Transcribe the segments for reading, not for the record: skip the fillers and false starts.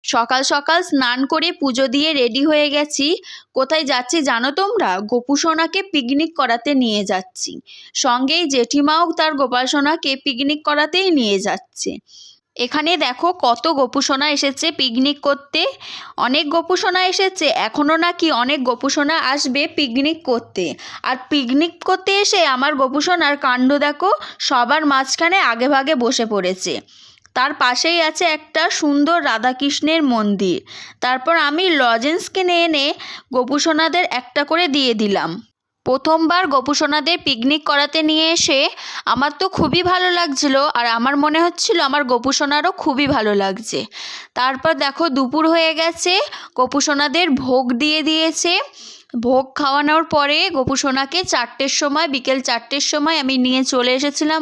সকাল সকাল স্নান করে পুজো দিয়ে রেডি হয়ে গেছি। কোথায় যাচ্ছি জানো তোমরা? গোপু সোনাকে পিকনিক করাতে নিয়ে যাচ্ছি। সঙ্গেই জেঠিমাও তার গোপাল সোনাকে পিকনিক করাতেই নিয়ে যাচ্ছে। এখানে দেখো কত গোপু সোনা এসেছে পিকনিক করতে। অনেক গোপু সোনা এসেছে, এখনও নাকি অনেক গোপু সোনা আসবে পিকনিক করতে। আর পিকনিক করতে এসে আমার গোপু সোনার কাণ্ড দেখো, সবার মাঝখানে আগে ভাগে বসে পড়েছে। তার পাশেই আছে একটা সুন্দর রাধাকৃষ্ণের মন্দির। তারপর আমি লজেন্স কিনে এনে গোপু সোনাদের একটা করে দিয়ে দিলাম। প্রথমবার গোপু সোনাদের পিকনিক করাতে নিয়ে এসে আমার তো খুবই ভালো লাগছিল, আর আমার মনে হচ্ছিল আমার গোপু সোনারও খুবই ভালো লাগছে। তারপর দেখো দুপুর হয়ে গেছে, গোপু সোনাদের ভোগ দিয়ে দিয়েছে। ভোগ খাওয়ানোর পরে গোপু সোনাকে বিকেল 4টের সময় আমি নিয়ে চলে এসেছিলাম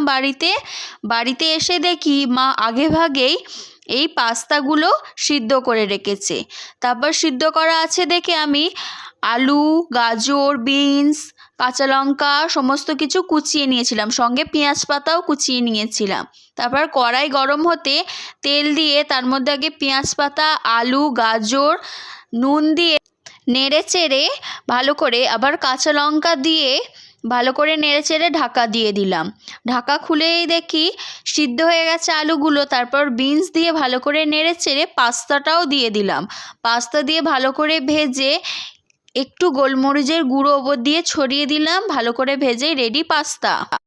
বাড়িতে এসে দেখি মা আগে ভাগেই এই পাস্তাগুলো সিদ্ধ করে রেখেছে। তারপর সিদ্ধ করা আছে দেখে আমি আলু, গাজর, বিনস, কাঁচা লঙ্কা সমস্ত কিছু কুচিয়ে নিয়েছিলাম, সঙ্গে পেঁয়াজ পাতাও কুচিয়ে নিয়েছিলাম। তারপর কড়াই গরম হতে তেল দিয়ে তার মধ্যে আগে পেঁয়াজ পাতা, আলু, গাজর, নুন দিয়ে নেড়ে চেড়ে ভালো করে, আবার কাঁচা লঙ্কা দিয়ে ভালো করে নেড়ে চেড়ে ঢাকা দিয়ে দিলাম। ঢাকা খুলেই দেখি সিদ্ধ হয়ে গেছে আলুগুলো। তারপর বিনস দিয়ে ভালো করে নেড়ে চেড়ে পাস্তাটাও দিয়ে দিলাম। পাস্তা দিয়ে ভালো করে ভেজে একটু গোলমরিচের গুঁড়ো ওপর দিয়ে ছড়িয়ে দিলাম। ভালো করে ভেজে রেডি পাস্তা।